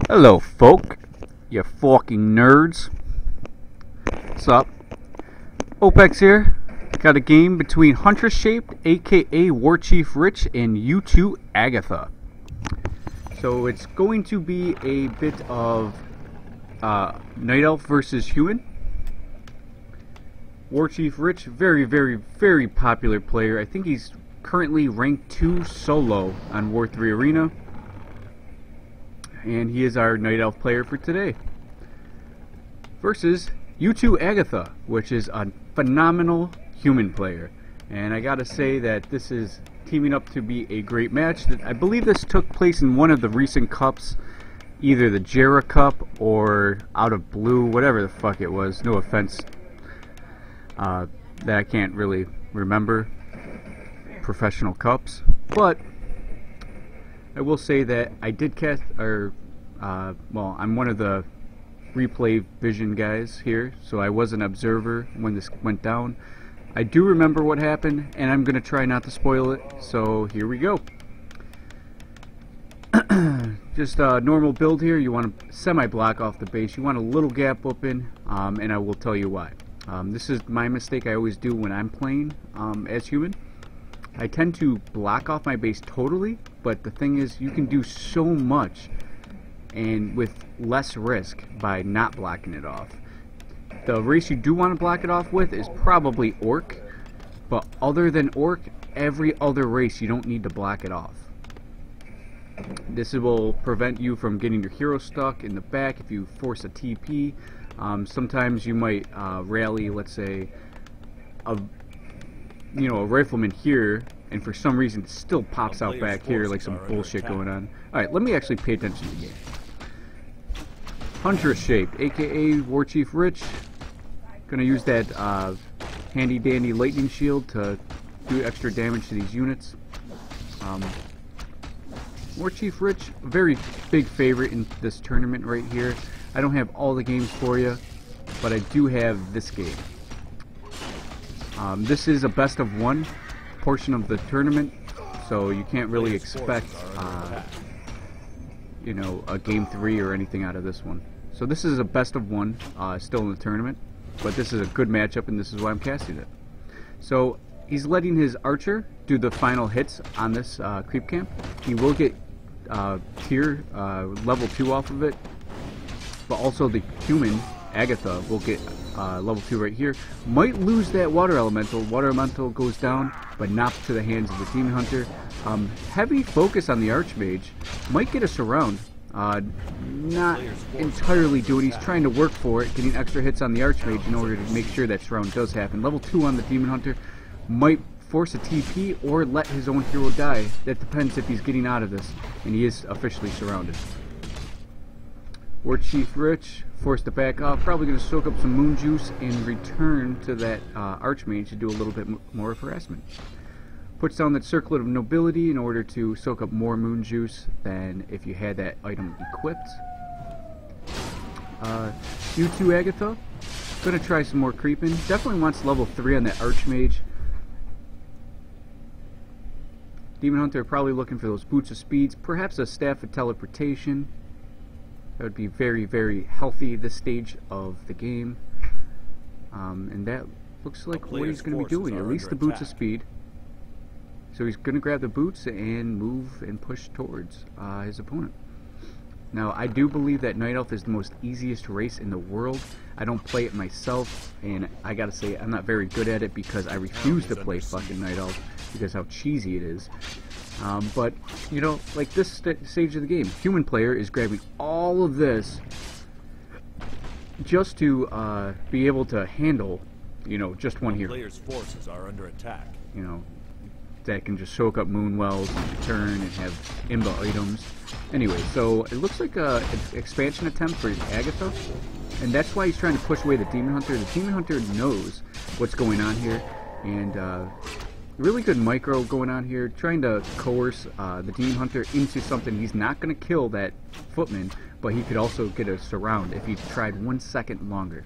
Hello, folk. You fucking nerds. What's up? OPEX here. Got a game between HuntressShaped, aka War Chief Rich, and U2.Agatha. So it's going to be a bit of Night Elf versus Human. War Chief Rich, very popular player. I think he's currently ranked 2 solo on War 3 Arena. And he is our Night Elf player for today. Versus U2.Agatha, which is a phenomenal human player. And I gotta say that this is teaming up to be a great match. I believe this took place in one of the recent cups, either the Jera Cup or Out of Blue, whatever the fuck it was. No offense, that I can't really remember professional cups, but I will say that I did cast, well, I'm one of the replay vision guys here, so I was an observer when this went down. I do remember what happened, and I'm going to try not to spoil it, so here we go. Just a normal build here. You want to semi-block off the base. You want a little gap open, and I will tell you why. This is my mistake I always do when I'm playing as human. I tend to block off my base totally, but the thing is, you can do so much and with less risk by not blocking it off. The race you do want to block it off with is probably Orc, but other than Orc, every other race you don't need to block it off. This will prevent you from getting your hero stuck in the back if you force a TP. Sometimes you might rally, let's say, a rifleman here, and for some reason it still pops out back here like some bullshit going on. Alright, let me actually pay attention to the game. HuntressShaped, aka War Chief Rich. Gonna use that handy dandy lightning shield to do extra damage to these units. War Chief Rich, very big favorite in this tournament right here. I don't have all the games for you, but I do have this game. This is a best of 1 portion of the tournament, so you can't really expect a game 3 or anything out of this one. So this is a best of 1 still in the tournament, but this is a good matchup, and this is why I'm casting it. So he's letting his archer do the final hits on this creep camp. He will get tier level 2 off of it, but also the human Agatha will get level 2 right here. Might lose that water elemental. Water elemental goes down, but not to the hands of the demon hunter. Heavy focus on the archmage. Might get a surround. Not entirely do it. He's trying to work for it, getting extra hits on the archmage in order to make sure that surround does happen. Level 2 on the demon hunter. Might force a TP or let his own hero die. That depends if he's getting out of this, and he is officially surrounded. War Chief Rich forced to back off, probably going to soak up some moon juice and return to that archmage to do a little bit more harassment. Puts down that circlet of nobility in order to soak up more moon juice than if you had that item equipped. U2.Agatha, going to try some more creeping. Definitely wants level 3 on that archmage. Demon Hunter probably looking for those boots of speeds, perhaps a staff of teleportation. That would be very healthy this stage of the game. And that looks like what he's going to be doing, at least the boots of speed. So he's going to grab the boots and move and push towards his opponent. Now, I do believe that Night Elf is the most easiest race in the world. I don't play it myself, and I gotta say, I'm not very good at it because I refuse to play fucking Night Elf because how cheesy it is. But, like this stage of the game, human player is grabbing all of this just to be able to handle, just one hero. Player's forces are under attack. That can just soak up moon wells and return and have imba items. Anyway, so it looks like an expansion attempt for Agatha, and that's why he's trying to push away the demon hunter. The demon hunter knows what's going on here, and really good micro going on here, trying to coerce the demon hunter into something. He's not going to kill that footman, but he could also get a surround if he tried 1 second longer.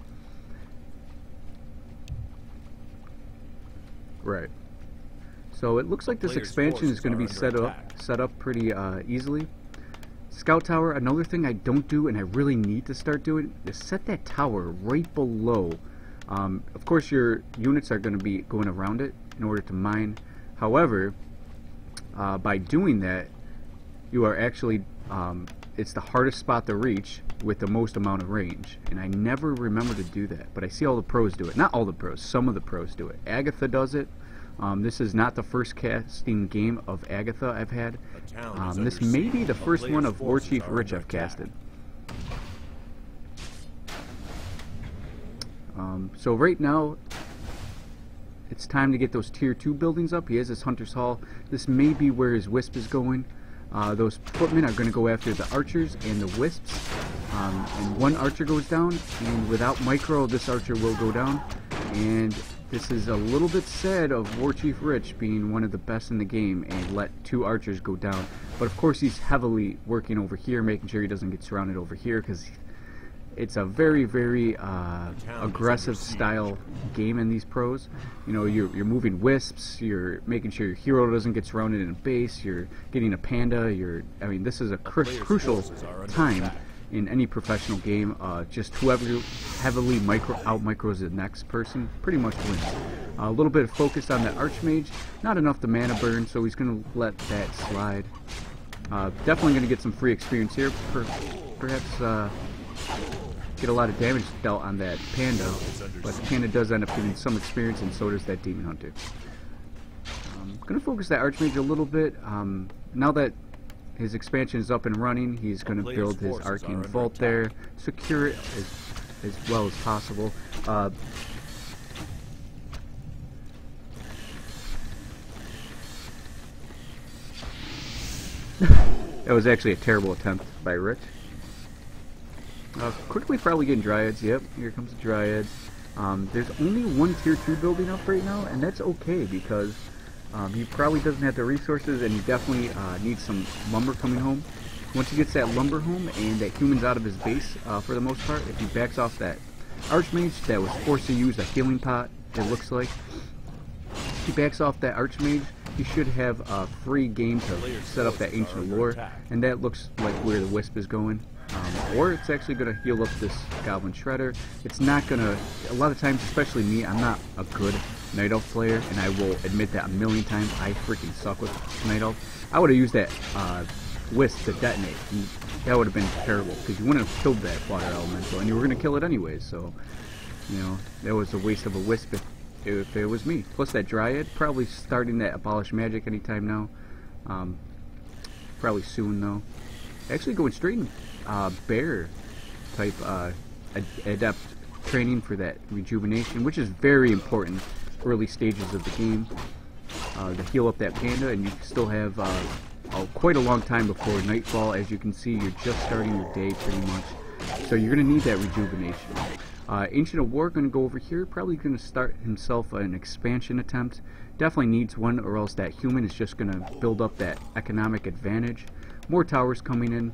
Right. So it looks like this expansion is going to be set up pretty easily. Scout tower, another thing I don't do and I really need to start doing is set that tower right below. Of course your units are going to be going around it in order to mine. However, by doing that, you are actually, it's the hardest spot to reach with the most amount of range. And I never remember to do that, but I see all the pros do it. Not all the pros, some of the pros do it. Agatha does it. This is not the first casting game of Agatha I've had. This may be the first one of War Chief Rich I've casted. So right now, it's time to get those tier 2 buildings up. He has his Hunter's Hall. This may be where his Wisp is going. Those footmen are going to go after the archers and the wisps. And one archer goes down, and without micro, this archer will go down. And this is a little bit sad of War Chief Rich being one of the best in the game and let 2 archers go down. But of course he's heavily working over here, making sure he doesn't get surrounded over here, because it's a very, very aggressive style game in these pros. You know, you're moving wisps, you're making sure your hero doesn't get surrounded in a base, you're getting a panda, I mean, this is a crucial time in any professional game. Just whoever heavily out micros the next person pretty much wins. A little bit of focus on the Archmage, not enough to mana burn, so he's going to let that slide. Definitely going to get some free experience here, perhaps get a lot of damage dealt on that panda, but the panda does end up getting some experience, and so does that demon hunter. I'm going to focus that Archmage a little bit. Now that his expansion is up and running, he's going to build his Arcane Vault there, secure it as well as possible. That was actually a terrible attempt by Rich. Quickly probably getting Dryads. Yep, here comes the Dryads. There's only one tier 2 building up right now, and that's okay because he probably doesn't have the resources, and he definitely needs some lumber coming home. Once he gets that lumber home and that human's out of his base, for the most part, if he backs off that Archmage that was forced to use a healing pot, it looks like, if he backs off that Archmage, he should have a free game to set up that Ancient Allure, and that looks like where the Wisp is going. Or it's actually going to heal up this Goblin Shredder. It's not going to, a lot of times, especially me, I'm not a good Night Elf player, and I will admit that a million times. I freaking suck with Night Elf. I would have used that Wisp to detonate. And that would have been terrible, because you wouldn't have killed that Water Elemental, and you were going to kill it anyways, so, you know, that was a waste of a Wisp if it was me. Plus that Dryad, probably starting that Abolish Magic anytime now. Probably soon, though. Actually going straight in bear type adept training for that rejuvenation, which is very important early stages of the game, to heal up that panda, and you still have quite a long time before nightfall. As you can see, you're just starting your day pretty much, so you're going to need that rejuvenation. Ancient of War going to go over here, probably going to start himself an expansion attempt. Definitely needs one, or else that human is just going to build up that economic advantage. More towers coming in.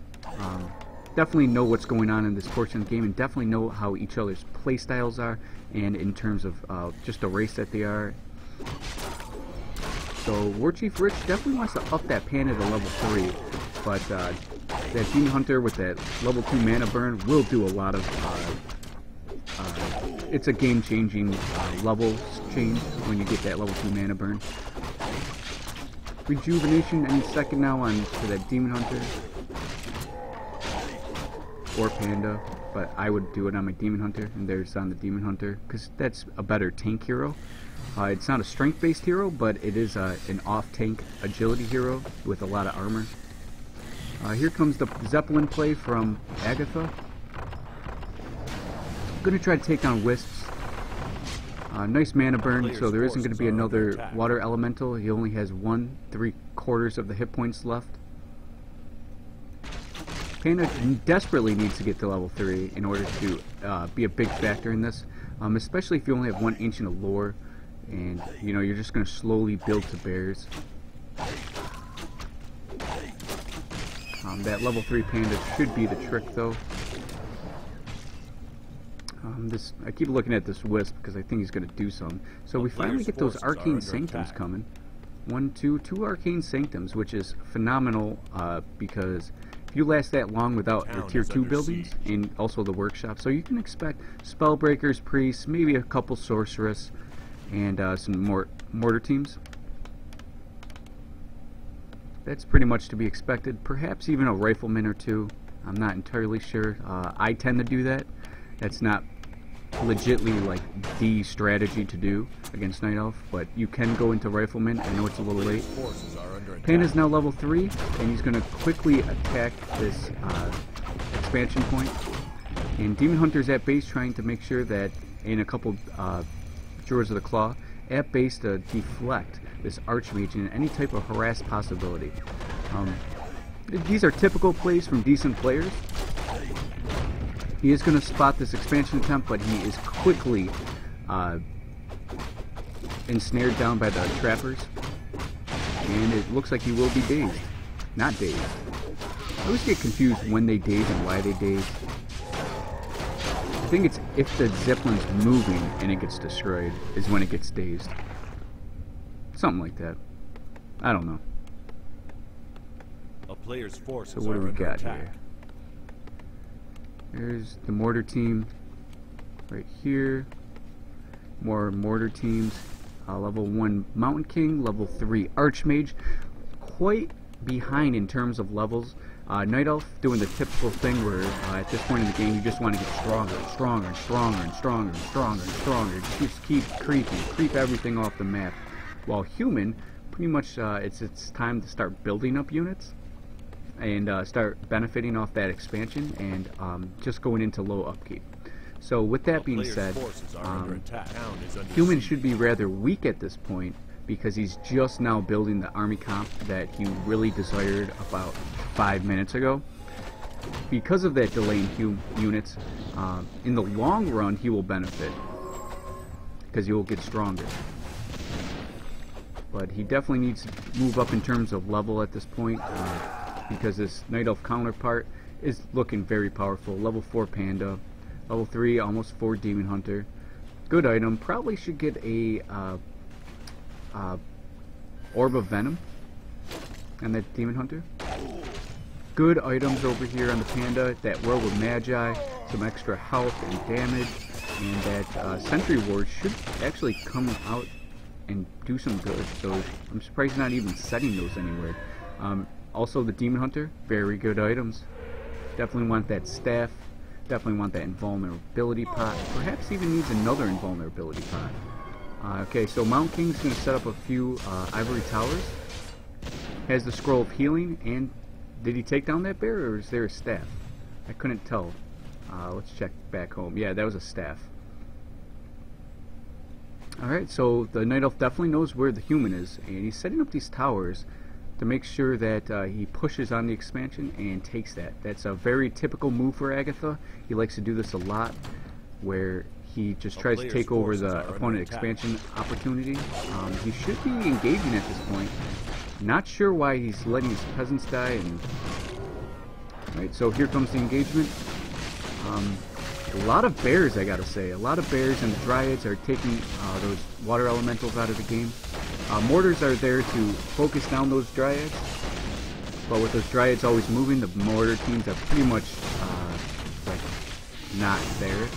Definitely know what's going on in this portion of the game, and definitely know how each other's play styles are, and in terms of just the race that they are. So War Chief Rich definitely wants to up that panda to level 3, but that Demon Hunter with that level 2 mana burn will do a lot of it's a game-changing level change when you get that level 2 mana burn. Rejuvenation any second now on for that Demon Hunter or Panda, but I would do it on my Demon Hunter, and there's on the Demon Hunter, because that's a better tank hero. It's not a strength-based hero, but it is an off-tank agility hero with a lot of armor. Here comes the Zeppelin play from Agatha. I'm going to try to take on Wisps. Nice mana burn, so there isn't going to be another water elemental. He only has 1/3 of the hit points left. Panda desperately needs to get to level 3 in order to be a big factor in this, especially if you only have one Ancient Allure, and you know you're just going to slowly build to bears. That level 3 Panda should be the trick, though. I keep looking at this Wisp because I think he's going to do something. So we finally get those Arcane Sanctums coming. Two Arcane Sanctums, which is phenomenal because you last that long without the Town tier is 2 under buildings siege. and also the workshop. So you can expect spellbreakers, priests, maybe a couple sorceress, and some more mortar teams. That's pretty much to be expected. Perhaps even a rifleman or two. I'm not entirely sure. I tend to do that. That's not legitly like the strategy to do against Night Elf, but you can go into rifleman. I know it's a little late. Forces are under attack. Panda's now level 3, and he's going to quickly attack this expansion point. And Demon Hunter's at base trying to make sure that in a couple Drawers of the Claw, at base to deflect this Archmage in any type of harass possibility. These are typical plays from decent players. He is going to spot this expansion attempt, but he is quickly ensnared down by the trappers. And it looks like he will be dazed. Not dazed. I always get confused when they daze and why they daze. I think it's if the Zeppelin's moving and it gets destroyed is when it gets dazed. Something like that. I don't know. A player's forces So what do are we under got attack. here? There's the mortar team right here. More mortar teams. Level 1 Mountain King, level 3 Archmage. Quite behind in terms of levels. Night Elf doing the typical thing where at this point in the game you just want to get stronger and stronger and stronger and stronger and stronger and stronger. Just keep creeping, creep everything off the map. While Human, pretty much it's time to start building up units and start benefiting off that expansion and just going into low upkeep. So with that being said, Human should be rather weak at this point because he's just now building the army comp that he really desired about 5 minutes ago. Because of that delay in units, in the long run he will benefit because he will get stronger. But he definitely needs to move up in terms of level at this point because this Night Elf counterpart is looking very powerful. Level 4 Panda, level 3 almost 4 Demon Hunter. Good item. Probably should get a Orb of Venom and that Demon Hunter. Good items over here on the Panda. That World of Magi, some extra health and damage, and that Sentry Ward should actually come out and do some good. So I'm surprised he's not even setting those anywhere. Also the Demon Hunter, very good items. Definitely want that staff. Definitely want that invulnerability pot. Perhaps even needs another invulnerability pot. Okay, so Mount King's going to set up a few ivory towers. Has the scroll of healing, and did he take down that bear, or is there a staff? I couldn't tell. Let's check back home. Yeah, that was a staff. Alright, so the Night Elf definitely knows where the Human is, and he's setting up these towers to make sure that he pushes on the expansion and takes that. That's a very typical move for Agatha. He likes to do this a lot, where he just tries to take over the opponent expansion opportunity. He should be engaging at this point. Not sure why he's letting his peasants die. And right, so here comes the engagement. A lot of bears, I gotta say. A lot of bears, and the Dryads are taking those water elementals out of the game. Mortars are there to focus down those Dryads, but with those Dryads always moving, the mortar teams are pretty much like not there.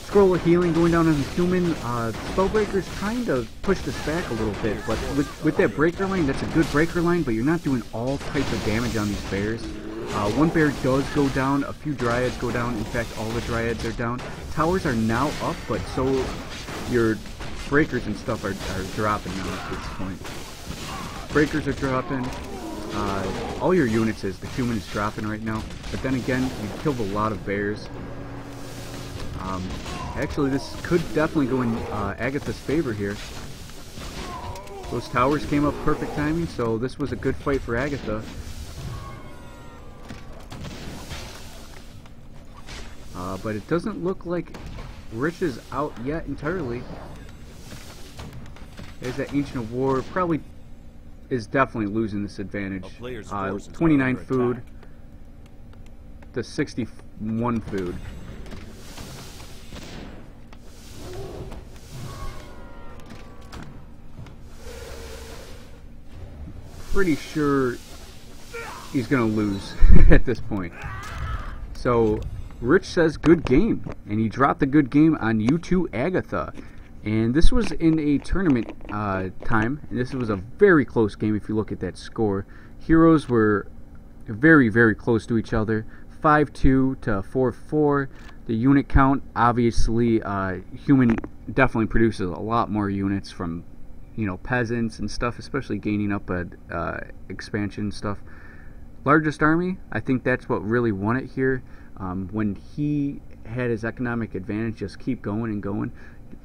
Scroll of Healing going down on the Human. Spellbreaker's trying to push this back a little bit, but with that breaker line, that's a good breaker line, but you're not doing all types of damage on these bears. One bear does go down, a few Dryads go down, in fact all the Dryads are down. Towers are now up, but so your breakers and stuff are dropping now at this point. Breakers are dropping, all your units is, the Human is dropping right now, but then again, you killed a lot of bears. Actually this could definitely go in Agatha's favor here. Those towers came up perfect timing, so this was a good fight for Agatha. But it doesn't look like Rich is out yet entirely. There's that Ancient of War. Probably is definitely losing this advantage. 29 food to 61 food. Pretty sure he's gonna lose at this point. So Rich says good game, and he dropped the good game on U2.Agatha. And this was in a tournament time, and this was a very close game if you look at that score. Heroes were very, very close to each other, 5-2 to 4-4. The unit count, obviously, human definitely produces a lot more units from, you know, peasants and stuff, especially gaining up a expansion stuff. Largest army, I think that's what really won it here. When he had his economic advantage, just keep going and going.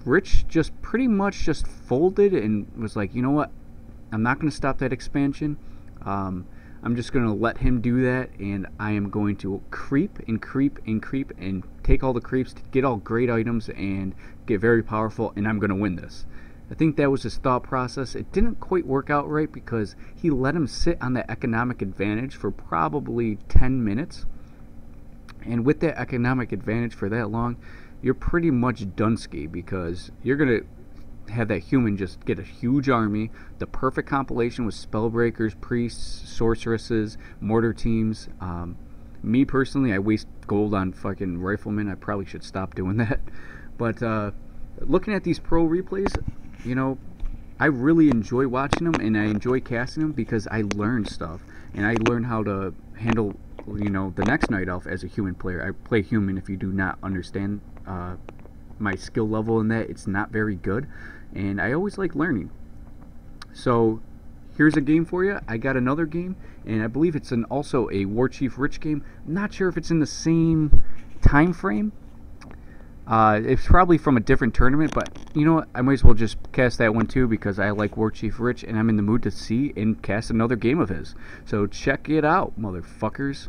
Rich just pretty much just folded and was like, you know what, I'm not going to stop that expansion. I'm just going to let him do that, and I am going to creep and creep and creep and take all the creeps to get all great items and get very powerful, and I'm going to win this. I think that was his thought process. It didn't quite work out right because he let him sit on that economic advantage for probably 10 minutes. And with that economic advantage for that long, you're pretty much done-ski, because you're going to have that human just get a huge army, the perfect compilation with spellbreakers, priests, sorceresses, mortar teams. Me personally, I waste gold on fucking riflemen. I probably should stop doing that. But looking at these pro replays, you know, I really enjoy watching them, and I enjoy casting them because I learn stuff, and I learn how to handle, you know, the next night elf as a human player. I play human. If you do not understand my skill level in that, it's not very good, and I always like learning. So here's a game for you. I got another game, and I believe it's also a War Chief Rich game. I'm not sure if it's in the same time frame. It's probably from a different tournament, but you know what, I might as well just cast that one too, because I like War Chief Rich and I'm in the mood to see and cast another game of his. So check it out, motherfuckers.